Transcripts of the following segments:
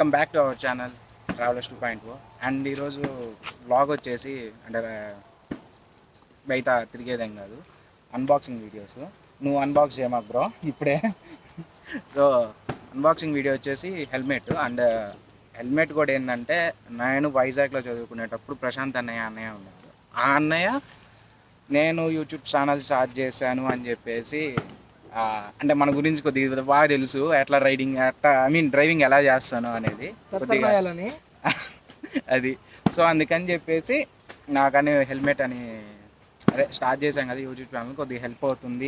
Welcome back to our channel travellers 2.0 and ఈరోజు vlog వచ్చేసి అంటే బయట తిరిగేదేం కాదు, అన్బాక్సింగ్ వీడియోస్. నువ్వు అన్బాక్స్ చేయమాకు బ్రో ఇప్పుడే. సో అన్బాక్సింగ్ వీడియో వచ్చేసి హెల్మెట్. అండ్ హెల్మెట్ కూడా ఏంటంటే, నేను వైజాగ్లో చదువుకునేటప్పుడు ప్రశాంత్ అన్నయ్య ఉన్నాడు. ఆ అన్నయ్య నేను యూట్యూబ్ ఛానల్ స్టార్ట్ చేశాను అని చెప్పేసి, అంటే మన గురించి కొద్దిగా బాగా తెలుసు, ఎట్లా డ్రైవింగ్ ఎలా చేస్తాను అనేది కొద్దిగా అది. సో అందుకని చెప్పేసి నాకని హెల్మెట్ అని అదే స్టార్ట్ చేశాం కదా యూట్యూబ్ ఛానల్, కొద్దిగా హెల్ప్ అవుతుంది,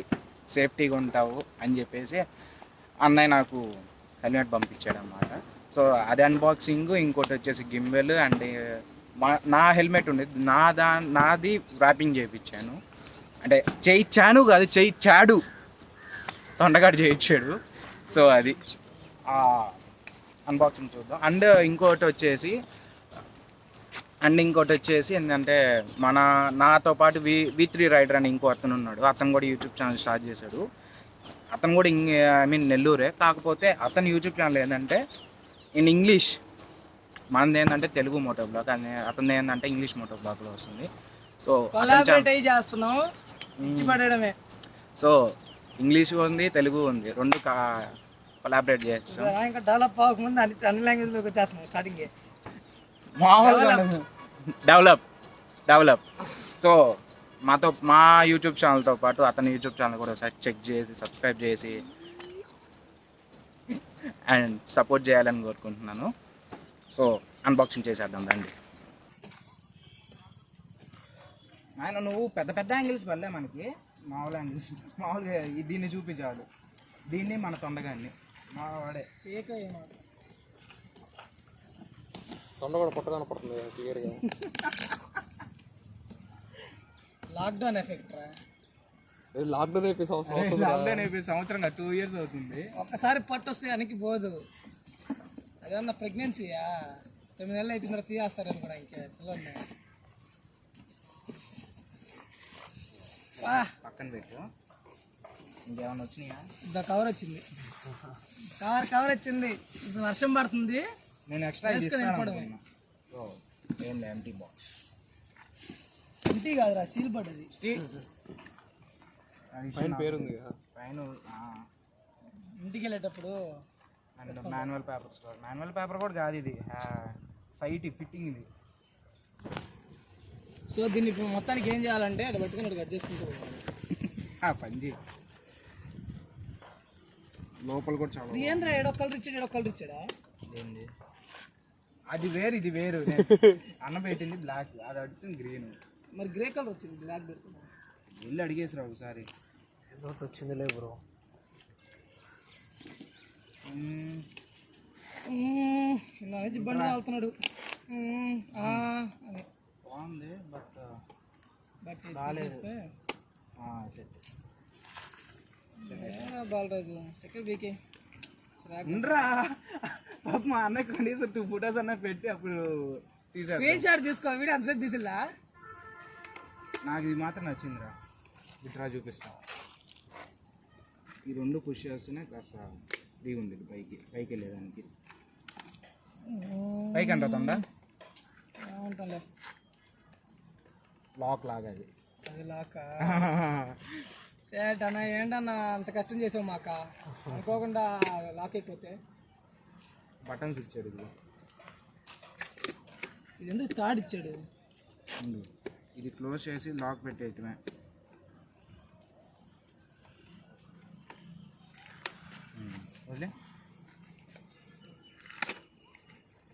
సేఫ్టీగా ఉంటావు అని చెప్పేసి అన్నయ్య నాకు హెల్మెట్ పంపించాడు అన్నమాట. సో అది అన్బాక్సింగ్. ఇంకోటి వచ్చేసి గింబెల్. అండ్ నా హెల్మెట్ ఉండేది నాది ర్యాపింగ్ చేయించాను, అంటే చేయించాను కాదు చేయించాడు, తొండగాడు చేయించాడు. సో అది అన్బాక్సింగ్ చూద్దాం. అండ్ ఇంకోటి వచ్చేసి ఏంటంటే, నాతో పాటు V3 రైడర్ అని ఇంకో అతను ఉన్నాడు. అతను కూడా యూట్యూబ్ ఛానల్ స్టార్ట్ చేశాడు. అతను కూడా నెల్లూరే, కాకపోతే అతను యూట్యూబ్ ఛానల్ ఏంటంటే ఇన్ ఇంగ్లీష్. మనది ఏంటంటే తెలుగు మోటో బ్లాగ్, అని అతను ఏంటంటే ఇంగ్లీష్ మోటో బ్లాగ్లో వస్తుంది. సో సో ఇంగ్లీష్ ఉంది, తెలుగు ఉంది, రెండు కొలాబరేట్ చేస్తాం. ఇంకా డెవలప్ అవ్వకముందు అన్ని లాంగ్వేజ్లోకి వచ్చేస్తున్నాం స్టార్టింగ్. మామూలుగా డెవలప్. సో మా యూట్యూబ్ ఛానల్తో పాటు అతని యూట్యూబ్ ఛానల్ కూడా ఒకసారి చెక్ చేసి సబ్స్క్రైబ్ చేసి అండ్ సపోర్ట్ చేయాలని కోరుకుంటున్నాను. సో అన్బాక్సింగ్ చేసేద్దాం రండి. ఆయన నువ్వు పెద్ద యాంగిల్స్ వల్లే మనకి మామూలుగా దీన్ని చూపించాలి, దీన్ని మన తొండగాన్ని మా వాడే తొండ కూడా పుట్ట కనపడుతుంది క్లియర్గా. లాక్డౌన్ ఎఫెక్ట్ లాక్డౌన్ అయిపోయి సంవత్సరం 2 years అవుతుంది. ఒక్కసారి పట్టు వస్తే వెనక్కి పోదు. అదేమన్నా ప్రెగ్నెన్సీయా? 9 నెలలు అయిపోయిన తర్వాత తీసేస్తారని కూడా ఇంకా పిల్లలు. పక్కన పెట్టు. ఇంకేమన్నా వచ్చినాయా? కవర్ వచ్చింది. కవర్ వచ్చింది. ఇప్పుడు వర్షం పడుతుంది, నేను ఎక్స్ట్రా ఎంటీ బాక్స్. ఎంటీ కాదురా, స్టీల్ పడ్డది. పైన పేరుంది పైన. ఇంటికి వెళ్ళేటప్పుడు manual paper store. Manual paper కూడా కాదు ఇది, సైట్ ఫిట్టింగ్ ఇది. సో దీన్ని ఇప్పుడు మొత్తానికి ఏం చేయాలంటే అది పట్టుకుని కట్ చేసుకుంటూ పంజి లోపల కూడా చాలా. ఏంద్రా ఏడో కలర్ ఇచ్చాడా? ఏంది అది వేరు, ఇది వేరు. అన్న పెట్టింది బ్లాక్, అది అడుగుతుంది గ్రీన్. మరి గ్రే కలర్ వచ్చింది, బ్లాక్ పెడుతుంది. వెళ్ళి అడిగేసిరా ఒకసారి. ఏదో వచ్చింది లే బ్రో. నా నుంచి బండి తాగుతున్నాడు అని బాగుంది, బట్ బాలరాజు స్టిక్కర్ బీకే ఉండరా పాప. మా అన్న కనీసం 2 photos అన్న పెట్టి అప్పుడు స్క్రీన్ షాట్ తీసుకో. వీడియో అంతసేపు తీసిల్లా? నాకు ఇది మాత్రం నచ్చిందిరా, ఇట్రా చూపిస్తా. ఈ 2 పుష్ చేస్తేనే కాస్త ఫ్రీ ఉంది పైకి వెళ్ళేదానికి. పైకి అంట తొండ ఉంటాలే. లాక్ లాగా అది లాకా? అన్న ఏంటన్నా అంత కష్టం చేసావు మాక, అనుకోకుండా లాక్ అయిపోతే. బటన్స్ ఇచ్చాడు. ఇది ఎందుకు థర్డ్ ఇచ్చాడు? ఇది క్లోజ్ చేసి లాక్ పెట్టేయటమే.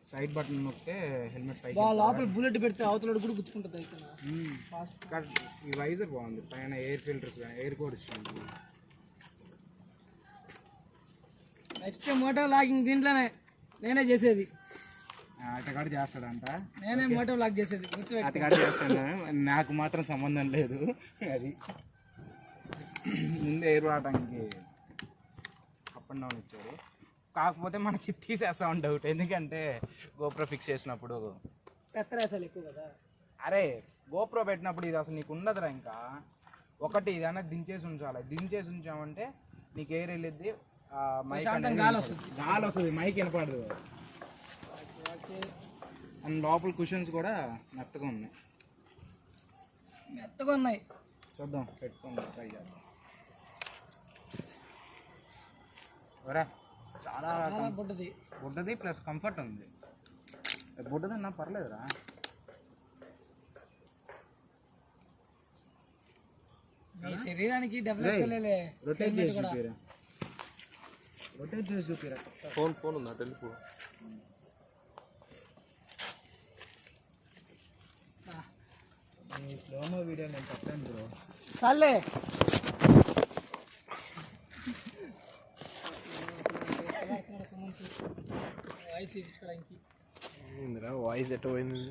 సైడ్ బటన్ నొక్కితే హెల్మెట్ పైకి. లోపల బుల్లెట్ పెడితే అవతల కూడా గుచ్చుకుంటుంది. అయితే ఈ వైజర్ బాగుంది, పైన ఎయిర్ ఫిల్టర్స్ కానీ ఎయిర్ కోడ్ ఇచ్చింది. నెక్స్ట్ మోటో లాగింగ్ దీంట్లోనే నేనే చేసేది. అటగాడు చేస్తాడంట, నేనే మోటో లాక్ చేసేది. అటగాడు చేస్తాడు, నాకు మాత్రం సంబంధం లేదు. అది ముందే ఎయిర్ రావడానికి అప్ అండ్ డౌన్ ఇచ్చాడు. కాకపోతే మనకి తీసేస్తామని డౌట్, ఎందుకంటే గోప్రో ఫిక్స్ చేసినప్పుడు పెత్తరేసాలు ఎక్కువ కదా. అరే గోప్రో పెట్టినప్పుడు ఇది అసలు నీకు ఉండదురా. ఇంకా ఒకటి ఇదన్నా దించేసి ఉంచామంటే నీకు ఎయిర్ వెళ్ళిద్ది, మైక్ గాలి వస్తుంది, మైక్ వినపడదు. అండ్ లోపల కుషన్స్ కూడా మెత్తగా ఉన్నాయి. చూద్దాం, పెట్టుకోండి, ట్రై చేద్దాం. చాలా బుడ్డది ప్లస్ కంఫర్ట్ ఉంది. బుడ్డదన్నా పర్లేదురా. శరీరానికి రొటేట్ చేసి చూపిరా. ఫోన్ ఉందా? టెలిఫోన్ స్లోమో వీడియో నేను చెప్పలేను బ్రో. సాలే వాయిస్ ఎట్ట పోయింది?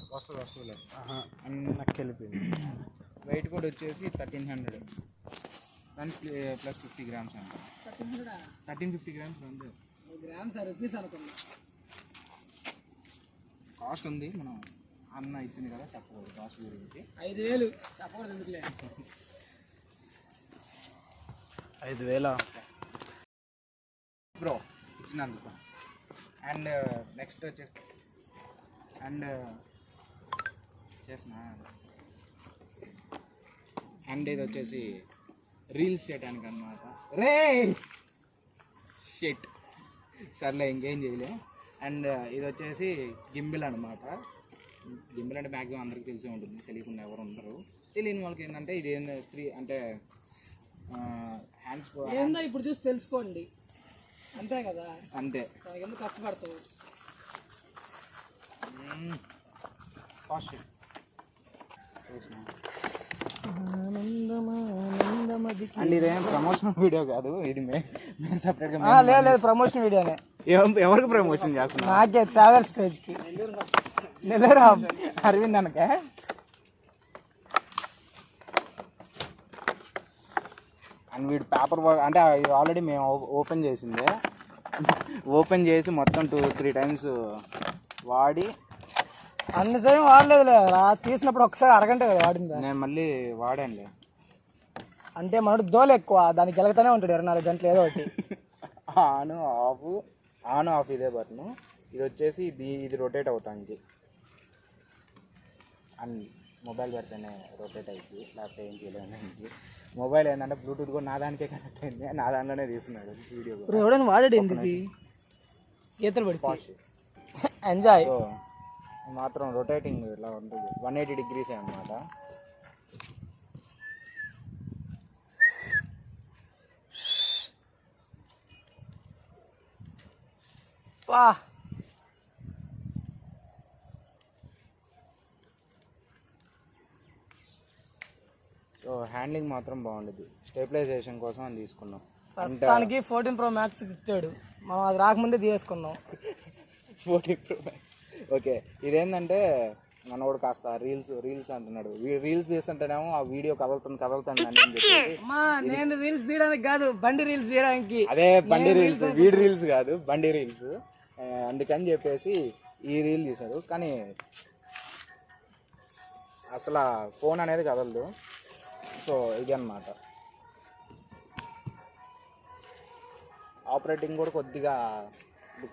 వస్తుంది నాకు వెళ్ళిపోయింది. వెయిట్ కూడా వచ్చేసి 1300 దాని ప్లస్ 50 grams అంట. 1350 grams ఉంది. రూపీస్ అనుకున్నా కాస్ట్ ఉంది. మనం అన్న ఇచ్చింది కదా, చెప్పకూడదు కాస్ట్ గురించి. 5000 చెప్పకూడదు ఎందుకులే. 5000 బ్రో ఇచ్చినందుకు. అండ్ నెక్స్ట్ వచ్చేసి అండ్ ఇది వచ్చేసి రీల్స్ చేయడానికి అనమాట. రే షిట్, సర్లే ఇంకేం చేయలే. అండ్ ఇది వచ్చేసి గింబిల్ అనమాట. గింబిల్ అంటే మ్యాక్సిమం అందరికీ తెలిసే ఉంటుంది, తెలియకుండా ఎవరు ఉండరు. తెలియని వాళ్ళకి ఏంటంటే ఇది ఏంటంటే అంటే హ్యాండ్స్ ఏందో ఇప్పుడు చూసి తెలుసుకోండి, అంతే కదా. అంతే, ఎందుకు కష్టపడతావు. అండ్ ఇదేం ప్రమోషన్ వీడియో కాదు, ఇది మేము సపరేట్గా. లేదు ప్రమోషన్ వీడియోనే. ఎవరికి ప్రమోషన్ చేస్తున్నా? నాకే ట్రావెల్స్ పేజ్కి. నెల్లూరు అరవింద్ అనక. అండ్ వీడు పేపర్ వర్క్ అంటే ఇది ఆల్రెడీ మేము ఓపెన్ చేసిందే. ఓపెన్ చేసి మొత్తం 2-3 times వాడి. అన్ని సమయం వాడలేదు తీసినప్పుడు ఒకసారి అరగంట వాడింది. నేను మళ్ళీ వాడానులే. అంటే మనడు దోలు ఎక్కువ, దానికి గెలుగుతూనే ఉంటాడు 24 గంటలు ఏదో ఒకటి. ఆన్ ఆఫ్ ఇదే బటన్. ఇది వచ్చేసి ఇది రొటేట్ అవుతానికి. అండ్ మొబైల్ పెడితేనే రొటేట్ అయింది, లేకపోతే ఏం చేయలేదు. మొబైల్ ఏంటంటే బ్లూటూత్ కూడా నా దానికే కనెక్ట్ అయింది, నా దాంట్లోనే తీస్తున్నాడు వీడియో. ఎవడైనా వాడాడు ఎందుకు గీతలు పడి ఎంజాయ్. మాత్రం రొటేటింగ్ ఇలా ఉంటుంది, 180 degrees అన్నమాట. సో హ్యాండ్లింగ్ మాత్రం బాగుంటుంది. స్టెబిలైజేషన్ కోసం అని తీసుకున్నాం. ప్రస్తుతానికి 14 Pro Max ఇచ్చాడు, మనం అది రాకముందే తీసుకున్నాం. 14 Pro Max. ఓకే, ఇదేంటంటే మనోడు కాస్త రీల్స్ అంటున్నాడు. రీల్స్ తీస్తుంటేనేమో ఆ వీడియో కదులుతుంది అని చెప్పేసి. నేను రీల్స్ తీయడానికి కాదు, బండి రీల్స్ చేయడానికి. అదే బండి రీల్స్, వీడి రీల్స్ కాదు, బండి రీల్స్. అందుకని చెప్పేసి ఈ రీల్ తీశారు. కానీ అసలు ఫోన్ అనేది కదలదు. సో ఇది అన్నమాట. ఆపరేటింగ్ కూడా కొద్దిగా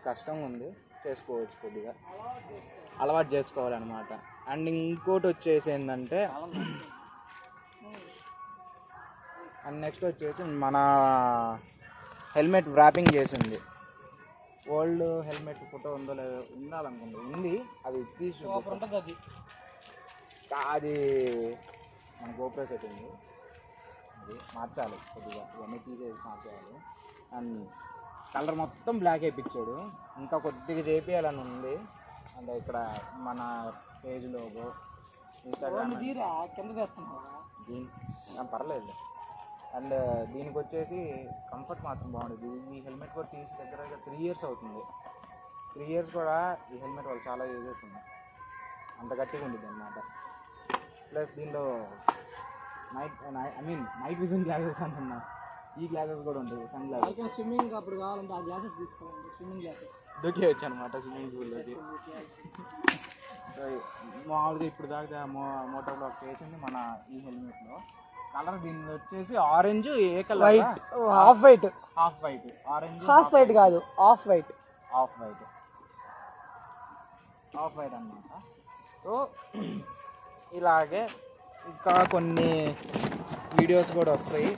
కష్టంగా ఉంది, చేసుకోవచ్చు, కొద్దిగా అలవాటు చేసుకోవాలన్నమాట. అండ్ ఇంకోటి వచ్చేసి ఏంటంటే అండ్ నెక్స్ట్ వచ్చేసి మన హెల్మెట్ వ్రాపింగ్ చేసింది. ఓల్డ్ హెల్మెట్ ఫోటో ఉందో లేదో, ఉండాలనుకుంటుంది, ఉంది. అది తీసి అది మన గోప్రో సెట్ ఉంది, అది మార్చాలి కొద్దిగా, ఇవన్నీ తీసేసి మార్చాలి. అండ్ కలర్ మొత్తం బ్లాక్ వేయించాడు, ఇంకా కొద్దిగా చేపియాలని ఉంది. అంటే ఇక్కడ మన పేజ్ లోగో, ఇన్స్టాగ్రామ్ పర్లేదు. అండ్ దీనికి వచ్చేసి కంఫర్ట్ మాత్రం బాగుంటుంది. ఈ హెల్మెట్ కూడా తీసి దగ్గర 3 years అవుతుంది. 3 years కూడా ఈ హెల్మెట్ వాళ్ళు చాలా యూజ్ చేస్తుంది, అంత గట్టిగా ఉంటుంది అన్నమాట. ప్లస్ దీనిలో నైట్ విజన్ గ్లాసెస్ అంటున్నా, ఈ గ్లాసెస్ కూడా ఉంటాయి, సన్ గ్లాసెస్. స్విమ్మింగ్ అప్పుడు కావాలంటే ఆ గ్లాసెస్ తీసుకోండి, స్విమ్మింగ్ గ్లాసెస్ దొరికేయచ్చు అనమాట స్విమ్మింగ్ పూల్లోకి. సో మామూలుగా ఇప్పుడు దాకా మోటార్ బ్లాక్ చేసింది మన ఈ హెల్మెట్లో. కలర్ దీనిలో వచ్చేసి ఆరెంజ్, ఏ colour? Half white. Orange, half white కాదు, ఆఫ్ వైట్. ఆఫ్ వైట్ అన్నమాట. సో ఇలాగే ఇంకా కొన్ని వీడియోస్ కూడా వస్తాయి,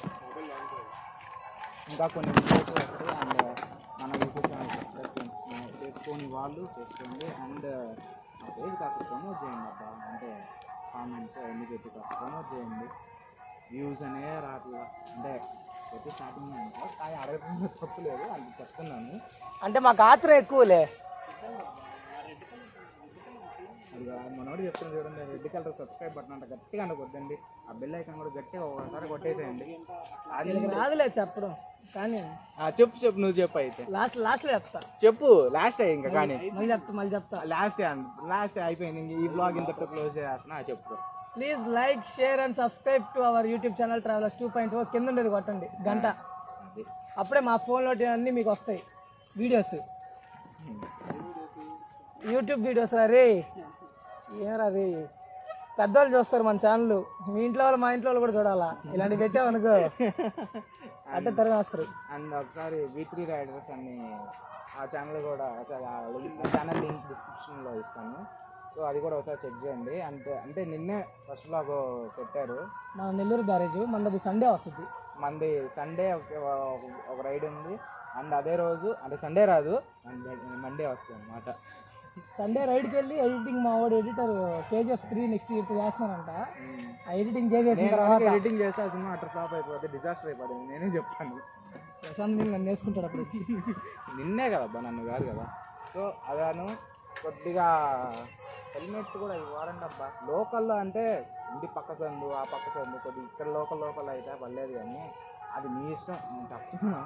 అండ్ మన యూట్యూబ్ ఛానల్ సబ్స్క్రైబ్ చేసుకొని వాళ్ళు చేసుకోండి. అండ్ ఆ పేజ్ కాస్త ప్రమోట్ చేయండి అబ్బా, అంటే కామెంట్స్ అవన్నీ పెట్టి కాస్త ప్రమోట్ చేయండి. వ్యూస్ అనే రాట్లా, అంటే ప్రతి స్టార్టింగ్ అంటే కానీ అడగకుండా తప్పలేదు అది చెప్తున్నాను. అంటే మాకు ఆత్రం ఎక్కువలే. అది మనోడు చెప్తున్నాను చూడండి, రెడ్ కలర్ సబ్స్క్రైబ్ బటన్ అంటే గట్టిగా కొద్దండి, ఆ బెల్ ఐకాన్ కూడా గట్టిగా ఒకసారి కొట్టేసేయండి. అది రాదులే చెప్పడం, కానీ చెప్పు నువ్వు చెప్పు అయితే లాస్ట్లో చెప్తా. చెప్పు లాస్ట్ ఇంకా, కానీ మళ్ళీ చెప్తా లాస్ట్ అయిపోయింది. ఈ బ్లాగ్ ఇంతటితో క్లోజ్ చేస్తున్నా. చెప్పు. Please like, share and subscribe to our YouTube channel travellers 2.0. కింద ఉండేది కొట్టండి గంట, అప్పుడే మా ఫోన్లో అన్నీ మీకు వస్తాయి వీడియోస్, యూట్యూబ్ వీడియోస్. రే ఏమరా రే, పెద్దవాళ్ళు చూస్తారు మన ఛానల్, మీ ఇంట్లో వాళ్ళు మా ఇంట్లో వాళ్ళు కూడా చూడాలా. ఇలాంటివి పెట్టామనుకో అంటే తరిమేస్తారు. అండ్ ఒకసారి V3 రైడర్స్ అని ఆ ఛానల్ కూడా, ఛానల్ లింక్ డిస్క్రిప్షన్లో ఇస్తాను. సో అది కూడా ఒకసారి చెక్ చేయండి. అంటే నిన్నే ఫస్ట్ బ్లాగ్ పెట్టారు. మన నెల్లూరు బ్యారేజ్ మనది సండే వస్తుంది. మనది సండే ఒక రైడ్ ఉంది. అండ్ అదే రోజు అంటే సండే రాదు, మండే వస్తుంది అన్నమాట. సండే రైడ్కి వెళ్ళి ఎడిటింగ్, మా వాడు ఎడిటర్ KGF 3 నెక్స్ట్ ఇయర్ చేస్తున్నారంట. ఆ ఎడిటింగ్ చేసేసిన తర్వాత ఎడిటింగ్ చేస్తే ఆ సినిమా అట్లా ఫ్లాప్ అయిపోతే డిజాస్టర్ అయిపోతుంది. నేనే చెప్తాను. ప్రశాంత్ నన్ను వేసుకుంటాడు అప్పుడు. నిన్నే కదబ్బా, నన్ను కాదు కదా. సో అదాను కొద్దిగా హెల్మెట్స్ కూడా ఇవ్వాలండి అబ్బా. లోకల్లో అంటే ఇంటి పక్క సందు ఆ పక్క సందు కొద్దిగా ఇక్కడ లోకల్ అయితే పర్లేదు, కానీ అది మీ ఇష్టం. నేను చెప్తున్నా,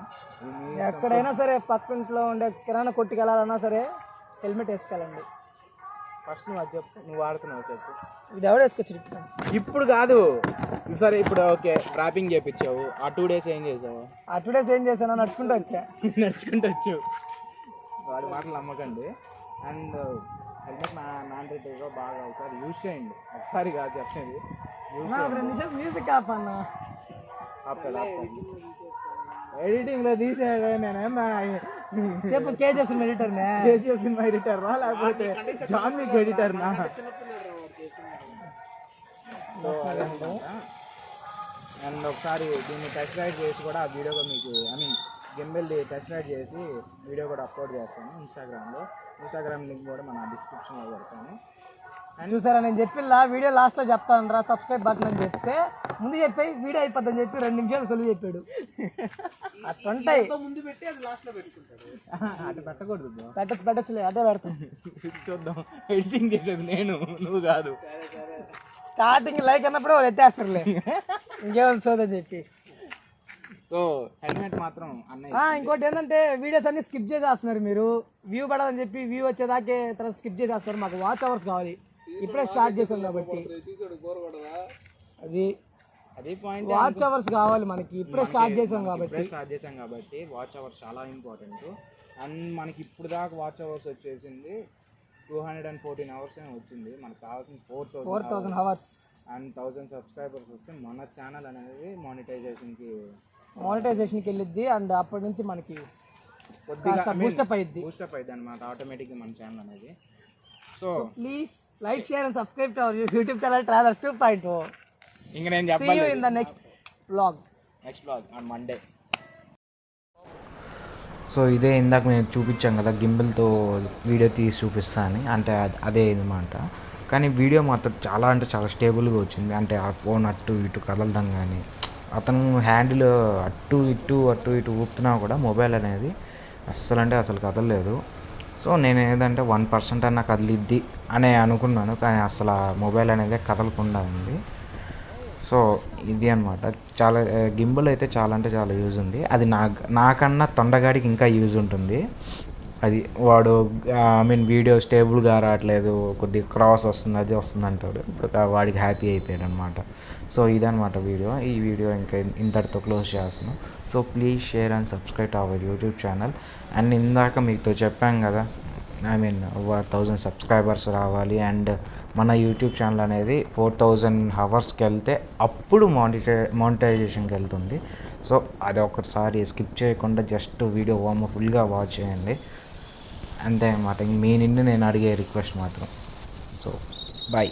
ఎక్కడైనా సరే పక్కింట్లో ఉండే కిరాణా కొట్టుకు వెళ్ళాలన్నా సరే హెల్మెట్ వేసుకోవాలండి. ఫస్ట్ నువ్వు అది చెప్పు, నువ్వు వాడుతున్నావు చెప్పు. ఇది ఎవరు వేసుకొచ్చి ఇప్పుడు కాదు, సరే ఇప్పుడు ఓకే ర్యాపింగ్ చేయించావు, ఆ 2 days ఏం చేసావు? ఆ 2 days ఏం చేశాను, నడుచుకుంటూ వచ్చా. నడుచుకుంటూ వచ్చావు, వాడి మాటలు నమ్మకండి. అండ్ హెల్మెట్ మ్యాండేటరీగా బాగా ఒకసారి యూజ్ చేయండి. ఒకసారి కాదు చెప్పేది, 2 నిమిషాలు మ్యూజిక్ ఆపన్నా. ఎడిటింగ్లో తీసేది నేనేమన్నా చెప్పు. KGF సినిమా ఎడిటర్ రా, లేకపోతే జాన్ విక్ ఎడిటర్నా? అండ్ ఒకసారి దీన్ని టెస్ట్ రైడ్ చేసి కూడా ఆ వీడియో మీకు గింబెల్ టెస్ట్ రైడ్ చేసి వీడియో కూడా అప్లోడ్ చేస్తాను ఇన్స్టాగ్రామ్ లింక్ కూడా మన డిస్క్రిప్షన్లో పెడతాను. అండ్ చూసారా, నేను చెప్పిల్లా వీడియో లాస్ట్లో చెప్తాను రా సబ్స్క్రైబ్ బటన్ అని చెప్తే ముందు చెప్పాయి వీడియో అయిపోద్దని చెప్పి 2 నిమిషాలు సొల్లు చెప్పాడు. అట్లుంటాయి. ముందు పెట్టి అది లాస్ట్లో పెట్టుకుంటాడు. అటు పెట్టకూడదు, పెట్టచ్చులే, అదే పెడతాం. చూద్దాం, ఎడిటింగ్ చేసేది నేను, నువ్వు కాదు. స్టార్టింగ్ లైక్ అన్నప్పుడు వాళ్ళు ఎత్తేస్తారులే, ఇంకేమైనా సోదని చెప్పి. సో హెల్మెట్ మాత్రం ఇంకోటి ఏంటంటే వీడియోస్ అన్ని స్కిప్ చేసేస్తున్నారు మీరు. వ్యూ పడాలని చెప్పి వ్యూ వచ్చేదాకే తర్వాత స్కిప్ చేసేస్తారు. మాకు వాచ్ అవర్స్ కావాలి, ఇప్పుడే స్టార్ట్ చేసాం కాబట్టి. అది పాయింట్, వాచ్ అవర్స్ కావాలి మనకి, ఇప్పుడే స్టార్ట్ చేసాం కాబట్టి వాచ్ అవర్స్ చాలా ఇంపార్టెంట్. అండ్ మనకి ఇప్పుడు దాకా వాచ్ అవర్స్ వచ్చేసింది 214 hours వచ్చింది. మనకు కావాల్సిన 4,000 అవర్స్ అండ్ 1000 సబ్స్క్రైబర్స్ వస్తే మన ఛానల్ అనేది మానిటైజేషన్కి వెళ్ళిద్ది. అండ్ అప్పటి నుంచి మనకి కొద్దిగా బూస్టప్ అయ్యిద్ది అనమాట ఆటోమేటిక్గా మన ఛానల్ అనేది. So please like, share and subscribe to our YouTube channel travellers 2.0. ఇంకా నేను చెప్పాలి, see you in the next vlog on Monday. So ఇదే ఇందాక నేను చూపించాం కదా గింబల్తో వీడియో తీసి చూపిస్తాను, అంటే అదే అనమాట. కానీ వీడియో మాత్రం చాలా అంటే చాలా స్టేబుల్గా వచ్చింది. అంటే ఆ ఫోన్ అటు ఇటు కదలడం కానీ, అతను హ్యాండిల్ అటు ఇటు ఊపుతున్నా కూడా మొబైల్ అనేది అస్సలు కదలలేదు. సో నేను ఏదంటే 1% అన్నా కదిలిద్ది అని అనుకున్నాను, కానీ అసలు ఆ మొబైల్ అనేది కదలకుండా ఉంది. సో ఇది అనమాట. చాలా గింబల్ అయితే చాలా అంటే చాలా యూజ్ ఉంది. అది నాకన్నా తొండగాడికి ఇంకా యూజ్ ఉంటుంది. అది వాడు వీడియో స్టేబుల్గా రావట్లేదు, కొద్దిగా క్రాస్ వస్తుంది, అది వస్తుంది అంటాడు. వాడికి హ్యాపీ అయిపోయాడు అనమాట. సో ఇదనమాట వీడియో. ఈ వీడియో ఇంకా ఇంతటితో క్లోజ్ చేస్తున్నాను. So please share and subscribe to our YouTube channel. And ఇందాక మీతో చెప్పాం కదా, 1000 సబ్స్క్రైబర్స్ రావాలి అండ్ మన యూట్యూబ్ ఛానల్ అనేది 4000 hours వెళ్తే అప్పుడు మానిటైజేషన్కి వెళ్తుంది. సో అది ఒకసారి స్కిప్ చేయకుండా జస్ట్ వీడియో ఫుల్గా వాచ్ చేయండి. అంతే అన్నమాట. మీ నిన్ను నేను అడిగే రిక్వెస్ట్ మాత్రం. So bye.